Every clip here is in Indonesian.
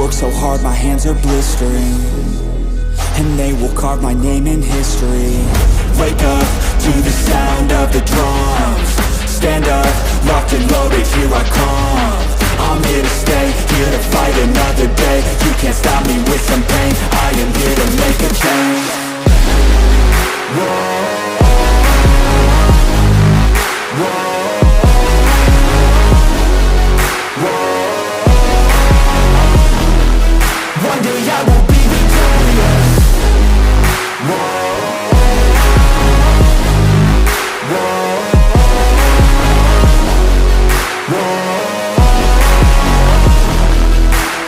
work so hard, my hands are blistering, and they will carve my name in history. Wake up to the sound of the drums. Stand up, locked and loaded, here I come. I'm here to stay, here to fight another day. You can't stop me with some pain, I am here to make a change. Whoa. One day I will be victorious.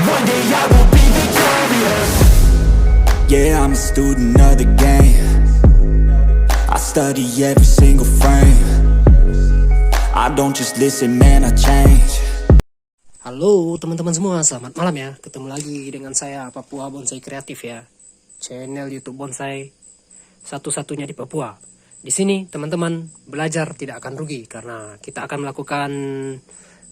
One day I will be victorious. Yeah, I'm a student of the game. I study every single frame. I don't just listen, man, I change. Halo teman-teman semua, selamat malam ya. Ketemu lagi dengan saya, Papua Bonsai Kreatif ya. Channel YouTube bonsai satu-satunya di Papua. Di sini teman-teman belajar tidak akan rugi karena kita akan melakukan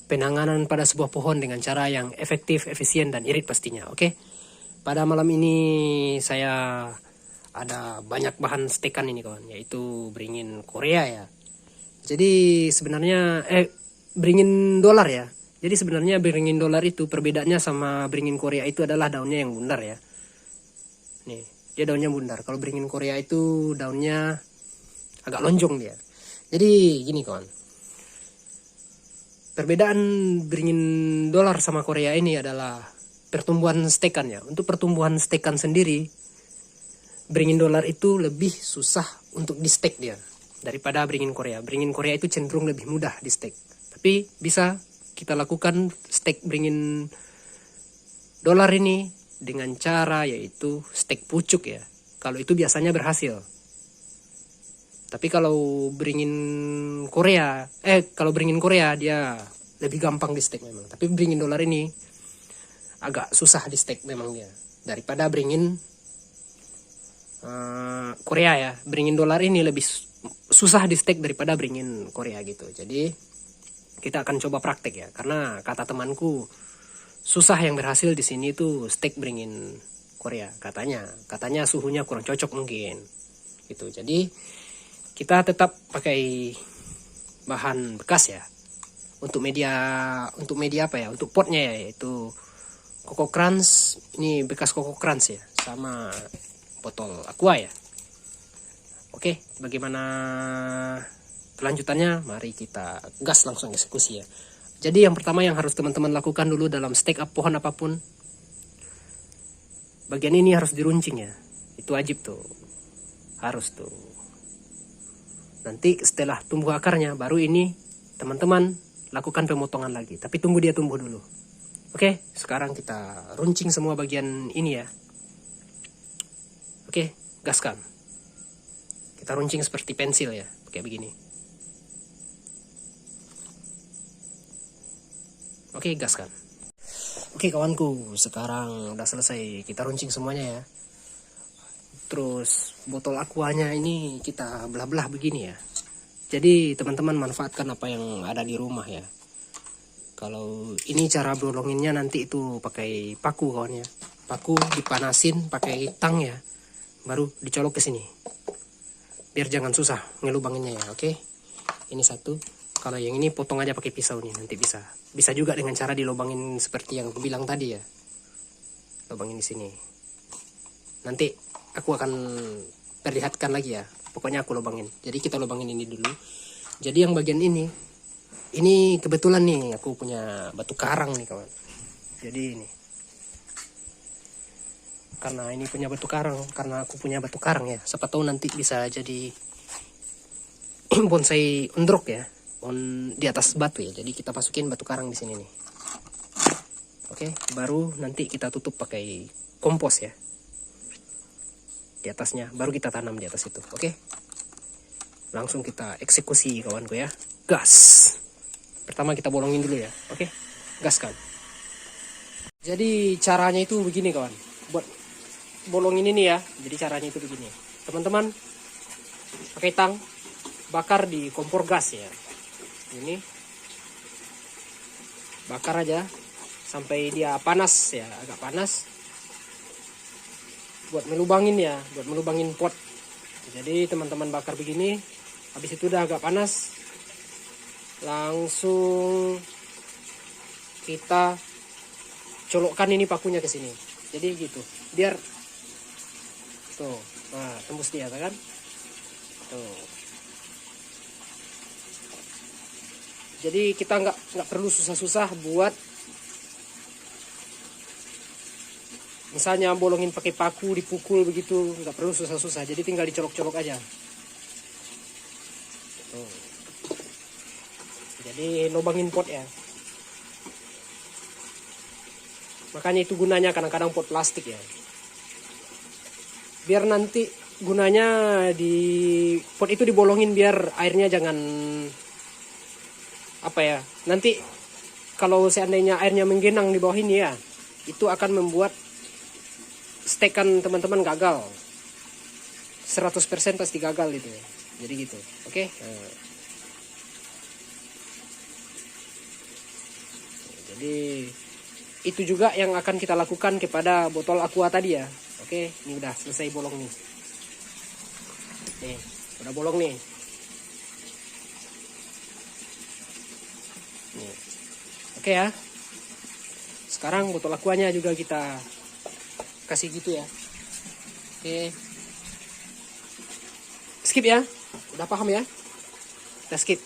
penanganan pada sebuah pohon dengan cara yang efektif, efisien dan irit pastinya. Oke. Pada malam ini saya ada banyak bahan stekan ini kawan, yaitu beringin Korea ya. Jadi sebenarnya beringin dolar ya. Jadi sebenarnya beringin dolar itu perbedaannya sama beringin Korea itu adalah daunnya yang bundar ya. Nih, dia daunnya bundar. Kalau beringin Korea itu daunnya agak lonjong dia. Jadi gini kawan. Perbedaan beringin dolar sama Korea ini adalah pertumbuhan stekannya. Untuk pertumbuhan stekan sendiri, beringin dolar itu lebih susah untuk di stek dia daripada beringin Korea. Beringin Korea itu cenderung lebih mudah di stek. Tapi bisa kita lakukan stek beringin dolar ini dengan cara yaitu stek pucuk ya. Kalau itu biasanya berhasil. Tapi kalau beringin Korea, dia lebih gampang di stek memang. Tapi beringin dolar ini agak susah di stek memang dia daripada beringin Korea ya. Beringin dolar ini lebih susah di stek daripada beringin Korea gitu. Jadi kita akan coba praktek ya, karena kata temanku susah yang berhasil di sini tuh stek beringin Korea katanya suhunya kurang cocok mungkin gitu. Jadi kita tetap pakai bahan bekas ya. Untuk media apa ya, untuk potnya ya, yaitu Coco Crunch. Ini bekas Coco Crunch ya, sama botol aqua ya. Oke, bagaimana kelanjutannya? Mari kita gas langsung eksekusi ya. Jadi yang pertama yang harus teman-teman lakukan dulu dalam stek up pohon apapun, bagian ini harus diruncing ya. Itu wajib tuh, harus tuh. Nanti setelah tumbuh akarnya, baru ini teman-teman lakukan pemotongan lagi. Tapi tunggu dia tumbuh dulu. Oke, sekarang kita runcing semua bagian ini ya. Oke, gaskan. Kita runcing seperti pensil ya, kayak begini. Oke, gaskan. Oke kawanku, sekarang udah selesai kita runcing semuanya ya. Terus botol aquanya ini kita belah-belah begini ya. Jadi teman-teman manfaatkan apa yang ada di rumah ya. Kalau ini cara bolonginnya nanti itu pakai paku kawan ya. Paku dipanasin pakai tang ya. Baru dicolok ke sini. Biar jangan susah ngelubanginnya ya, oke. Ini satu. Kalau yang ini potong aja pakai pisau nih, nanti bisa. Bisa juga dengan cara dilobangin seperti yang aku bilang tadi ya. Lobangin di sini. Nanti aku akan perlihatkan lagi ya. Pokoknya aku lobangin. Jadi kita lobangin ini dulu. Jadi yang bagian ini kebetulan nih aku punya batu karang nih kawan. Jadi ini. Karena ini punya batu karang, karena aku punya batu karang ya. Siapa tahu nanti bisa jadi bonsai ondrok ya. Di atas batu ya. Jadi kita masukin batu karang di sini nih. Oke, baru nanti kita tutup pakai kompos ya. Di atasnya, baru kita tanam di atas itu. Oke. Langsung kita eksekusi kawanku ya. Gas. Pertama kita bolongin dulu ya. Oke. Gaskan. Jadi caranya itu begini kawan. Buat bolongin ini ya. Jadi caranya itu begini. Teman-teman pakai tang, bakar di kompor gas ya. Ini bakar aja sampai dia panas ya, agak panas. Buat melubangin ya, buat melubangin pot. Jadi teman-teman bakar begini, habis itu udah agak panas, langsung kita colokkan ini pakunya ke sini. Jadi gitu, biar tuh, nah tembus dia kan? Tuh. Jadi kita nggak perlu susah-susah buat misalnya bolongin pakai paku, dipukul begitu, nggak perlu susah-susah. Jadi tinggal dicolok-colok aja. Tuh. Jadi lubangin pot ya. Makanya itu gunanya kadang-kadang pot plastik ya. Biar nanti gunanya di pot itu dibolongin biar airnya jangan apa ya. Nanti kalau seandainya airnya menggenang di bawah ini ya, itu akan membuat stekan teman-teman gagal. 100% pasti gagal itu ya. Jadi gitu. Oke. Nah. Jadi itu juga yang akan kita lakukan kepada botol aqua tadi ya. Oke, ini udah selesai bolong nih. Nih, udah bolong nih. Nih. Oke ya. Sekarang botol aquanya juga kita kasih gitu ya. Oke. Skip ya. Udah paham ya? Kita skip.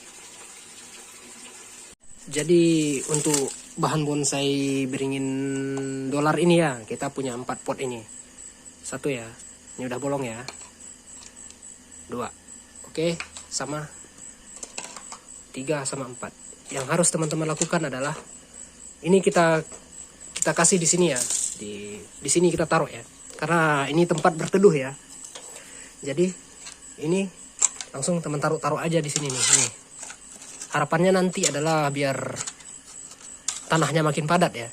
Jadi untuk bahan bonsai beringin dolar ini ya, kita punya 4 pot ini. 1 ya, ini udah bolong ya. 2, oke, sama 3 sama 4. Yang harus teman-teman lakukan adalah ini kita kasih di sini ya, di sini kita taruh ya, karena ini tempat berteduh ya. Jadi ini langsung teman taruh aja di sini nih. Ini. Harapannya nanti adalah biar tanahnya makin padat ya.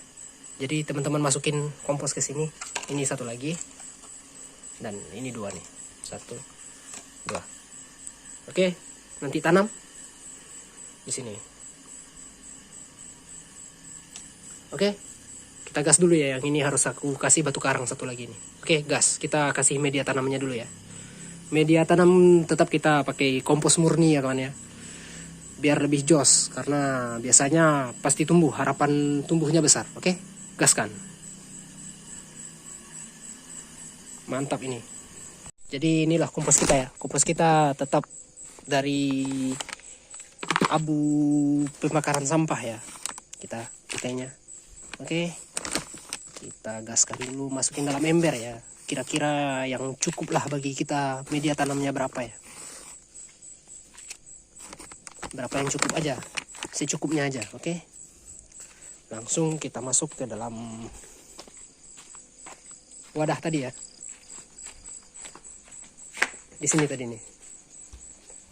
Jadi teman-teman masukin kompos ke sini. Ini 1 lagi. Dan ini 2 nih. 1, 2. Oke, nanti tanam di sini. Oke, kita gas dulu ya. Yang ini harus aku kasih batu karang 1 lagi nih. Oke, gas. Kita kasih media tanamnya dulu ya. Media tanam tetap kita pakai kompos murni ya kawan ya. Biar lebih jos, karena biasanya pasti tumbuh, harapan tumbuhnya besar. Oke, gaskan. Mantap ini. Jadi inilah kompos kita ya. Kompos kita tetap dari abu pembakaran sampah ya. Kitanya. Oke. Kita gaskan dulu, masukin dalam ember ya. Kira-kira yang cukup lah bagi kita media tanamnya berapa ya. Berapa yang cukup aja, secukupnya aja, oke? Langsung kita masuk ke dalam wadah tadi ya. Di sini tadi nih.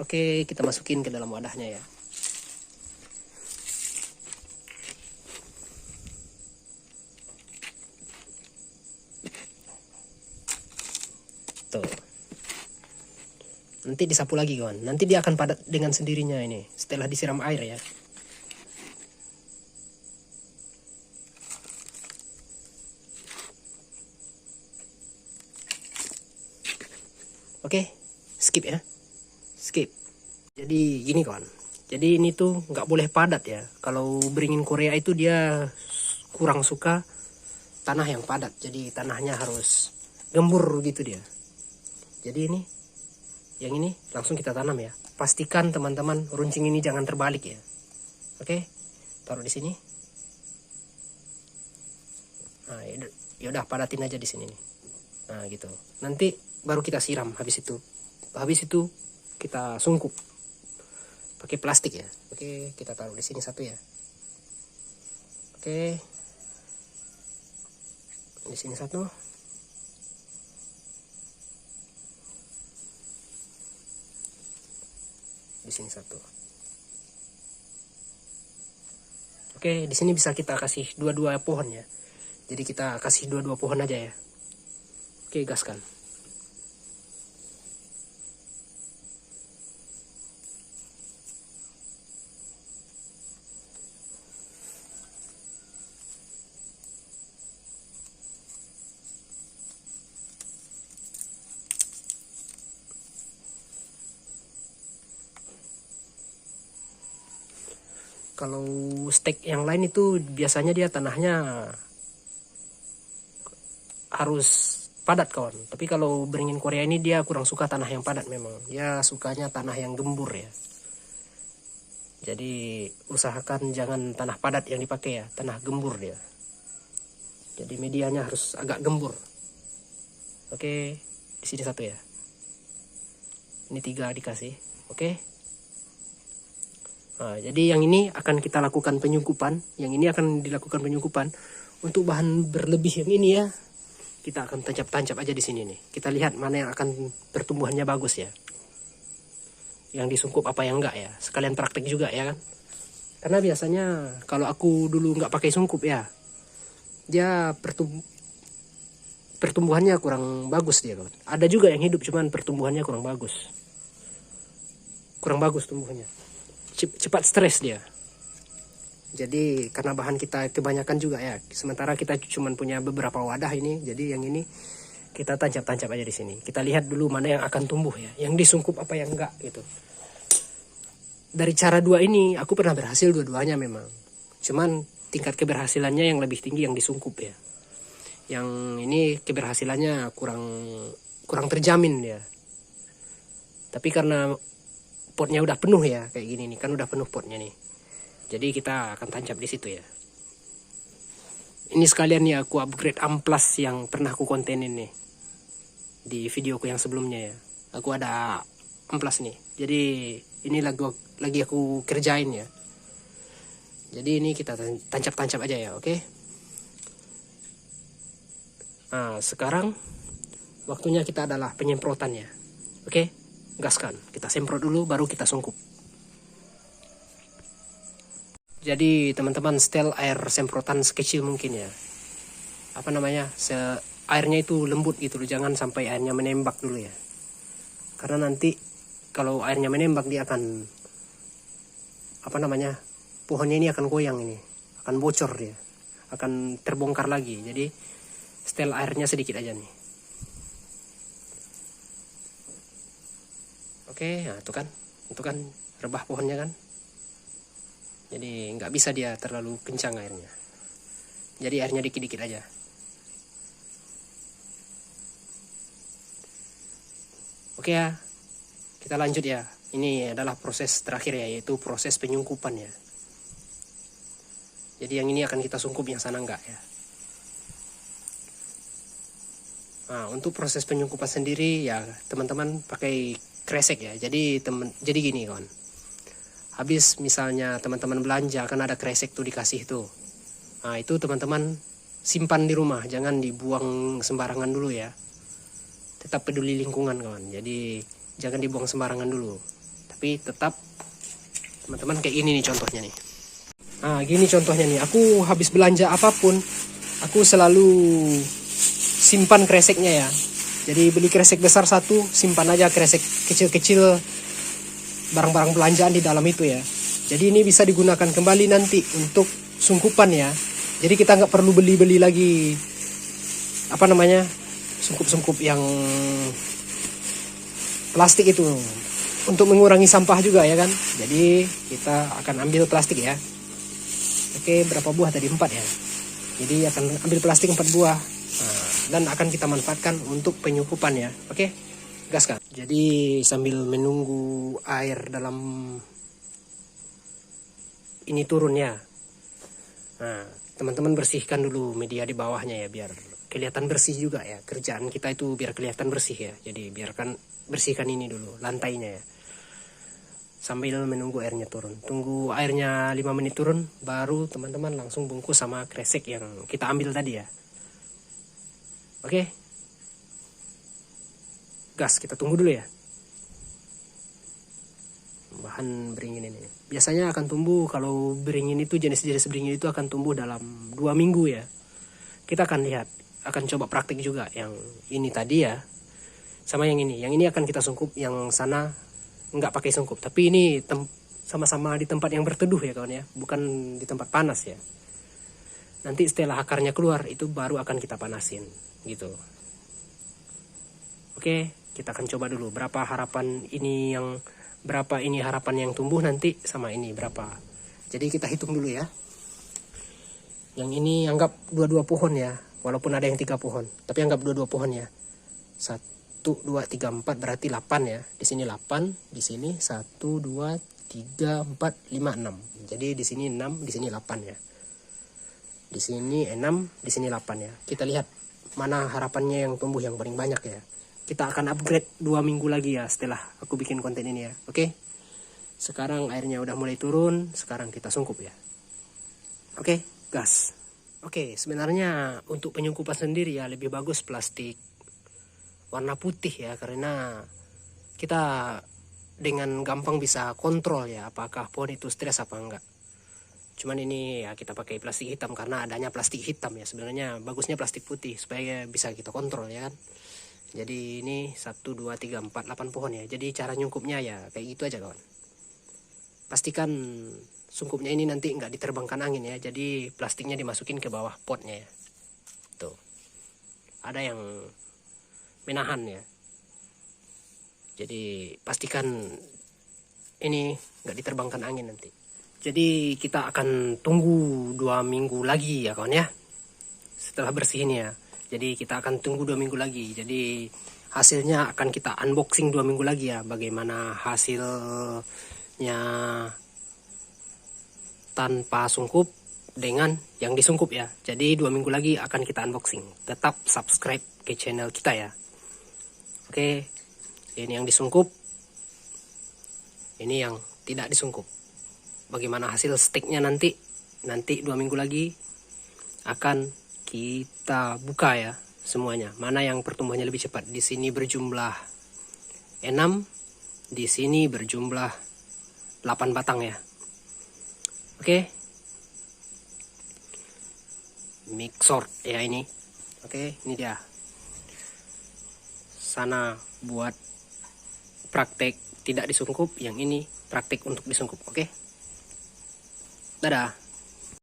Oke, kita masukin ke dalam wadahnya ya. Tuh. Nanti disapu lagi kawan. Nanti dia akan padat dengan sendirinya ini setelah disiram air ya. Oke, skip ya. Skip. Jadi gini kawan. Jadi ini tuh nggak boleh padat ya. Kalau beringin Korea itu dia kurang suka tanah yang padat. Jadi tanahnya harus gembur gitu dia. Jadi ini yang ini langsung kita tanam ya. Pastikan teman-teman runcing ini jangan terbalik ya. Oke, taruh di sini. Nah, yaudah padatin aja di sini nih. Nah gitu. Nanti baru kita siram habis itu. Habis itu kita sungkup pakai plastik ya. Oke, kita taruh di sini 1 ya. Oke, di sini 1. Di sini 1. Oke, di sini bisa kita kasih 2 pohon ya. Jadi kita kasih 2 pohon aja ya. Oke, gaskan. Kalau steak yang lain itu biasanya dia tanahnya harus padat kawan. Tapi kalau beringin Korea ini dia kurang suka tanah yang padat memang. Dia sukanya tanah yang gembur ya. Jadi usahakan jangan tanah padat yang dipakai ya, tanah gembur dia. Jadi medianya harus agak gembur. Oke, di sini 1 ya. Ini 3 dikasih. Oke. Nah, jadi yang ini akan kita lakukan penyungkupan. Yang ini akan dilakukan penyungkupan. Untuk bahan berlebih yang ini ya, kita akan tancap-tancap aja di sini nih. Kita lihat mana yang akan pertumbuhannya bagus ya. Yang disungkup apa yang enggak ya. Sekalian praktek juga ya kan. Karena biasanya kalau aku dulu nggak pakai sungkup ya, dia pertumbuhannya kurang bagus dia kawan. Ada juga yang hidup cuman pertumbuhannya kurang bagus. Kurang bagus tumbuhnya. Cepat stres dia. Jadi karena bahan kita kebanyakan juga ya. Sementara kita cuma punya beberapa wadah ini. Jadi yang ini kita tancap-tancap aja di sini. Kita lihat dulu mana yang akan tumbuh ya. Yang disungkup apa yang enggak gitu. Dari cara 2 ini aku pernah berhasil dua-duanya memang. Cuman tingkat keberhasilannya yang lebih tinggi yang disungkup ya. Yang ini keberhasilannya kurang terjamin ya. Tapi karena potnya udah penuh ya kayak gini nih, kan udah penuh potnya nih. Jadi kita akan tancap di situ ya. Ini sekalian ya aku upgrade amplas yang pernah aku kontenin nih di videoku yang sebelumnya ya. Aku ada amplas nih. Jadi ini lagi aku kerjain ya. Jadi ini kita tancap-tancap aja ya, oke? Nah, sekarang waktunya kita adalah penyemprotannya. Oke? Gaskan. Kita semprot dulu baru kita sungkup. Jadi teman-teman setel air semprotan sekecil mungkin ya. Apa namanya? Airnya itu lembut gitu loh. Jangan sampai airnya menembak dulu ya. Karena nanti kalau airnya menembak dia akan pohonnya ini akan goyang ini. Akan bocor dia. Akan terbongkar lagi. Jadi setel airnya sedikit aja nih. Oke, nah itu kan rebah pohonnya kan. Jadi nggak bisa dia terlalu kencang airnya. Jadi airnya dikit-dikit aja. Oke ya, kita lanjut ya. Ini adalah proses terakhir ya, yaitu proses penyungkupan ya. Jadi yang ini akan kita sungkup, yang sana enggak ya. Nah, untuk proses penyungkupan sendiri ya teman-teman pakai kresek ya. Jadi gini kawan. Habis misalnya teman-teman belanja kan ada kresek tuh dikasih tuh. Nah, itu teman-teman simpan di rumah, jangan dibuang sembarangan dulu ya. Tetap peduli lingkungan kawan. Jadi jangan dibuang sembarangan dulu. Tapi tetap teman-teman kayak gini nih contohnya nih. Nah, gini contohnya nih. Aku habis belanja apapun, aku selalu simpan kreseknya ya. Jadi beli kresek besar 1, simpan aja kresek kecil-kecil barang-barang belanjaan di dalam itu ya. Jadi ini bisa digunakan kembali nanti untuk sungkupan ya. Jadi kita nggak perlu beli-beli lagi sungkup-sungkup yang plastik itu, untuk mengurangi sampah juga ya kan. Jadi kita akan ambil plastik ya. Oke, berapa buah tadi? 4 ya. Jadi akan ambil plastik 4 buah. Nah, dan akan kita manfaatkan untuk penyungkupan ya. Oke, gaskan. Jadi sambil menunggu air dalam ini turun ya. Nah, teman-teman bersihkan dulu media di bawahnya ya, biar kelihatan bersih juga ya. Kerjaan kita itu biar kelihatan bersih ya. Jadi bersihkan ini dulu, lantainya ya. Sambil menunggu airnya turun. Tunggu airnya 5 menit turun, baru teman-teman langsung bungkus sama kresek yang kita ambil tadi ya. Oke. Gas, kita tunggu dulu ya. Bahan beringin ini. Biasanya akan tumbuh, kalau beringin itu, jenis-jenis beringin itu akan tumbuh dalam 2 minggu ya. Kita akan lihat, akan coba praktik juga yang ini tadi ya. Sama yang ini. Yang ini akan kita sungkup, yang sana nggak pakai sungkup. Tapi ini sama-sama di tempat yang berteduh ya kawan ya. Bukan di tempat panas ya. Nanti setelah akarnya keluar, itu baru akan kita panasin. Gitu. Oke, kita akan coba dulu berapa harapan ini harapan yang tumbuh nanti, sama ini berapa. Jadi kita hitung dulu ya. Yang ini anggap 22 pohon ya, walaupun ada yang 3 pohon, tapi anggap 22 pohon ya. 1, 2, 3, 4 berarti 8 ya. Di sini 8, di sini 1, 2, 3, 4, 5, 6. Jadi di sini 6, di sini 8 ya. Di sini 6, di sini 8 ya. Kita lihat mana harapannya yang tumbuh yang paling banyak ya. Kita akan upgrade 2 minggu lagi ya setelah aku bikin konten ini ya. Oke. Sekarang airnya udah mulai turun, sekarang kita sungkup ya. Oke, gas. Oke, sebenarnya untuk penyungkupan sendiri ya lebih bagus plastik warna putih ya, karena kita dengan gampang bisa kontrol ya apakah pohon itu stres apa enggak. Cuman ini ya kita pakai plastik hitam karena adanya plastik hitam ya. Sebenarnya bagusnya plastik putih supaya bisa kita kontrol ya kan. Jadi ini 1, 2, 3, 4, 8 pohon ya. Jadi cara nyungkupnya ya kayak gitu aja kawan. Pastikan sungkupnya ini nanti nggak diterbangkan angin ya. Jadi plastiknya dimasukin ke bawah potnya ya. Tuh. Ada yang menahan ya. Jadi pastikan ini nggak diterbangkan angin nanti. Jadi kita akan tunggu 2 minggu lagi ya kawan ya. Setelah bersih ini ya. Jadi kita akan tunggu 2 minggu lagi. Jadi hasilnya akan kita unboxing 2 minggu lagi ya. Bagaimana hasilnya tanpa sungkup dengan yang disungkup ya. Jadi 2 minggu lagi akan kita unboxing. Tetap subscribe ke channel kita ya. Oke, ini yang disungkup. Ini yang tidak disungkup. Bagaimana hasil sticknya nanti 2 minggu lagi akan kita buka ya semuanya. Mana yang pertumbuhannya lebih cepat. Di sini berjumlah 6, di sini berjumlah 8 batang ya. Oke. Mixor ya ini. Oke, ini dia. Sana buat praktek tidak disungkup, yang ini praktek untuk disungkup. Oke. Dadah.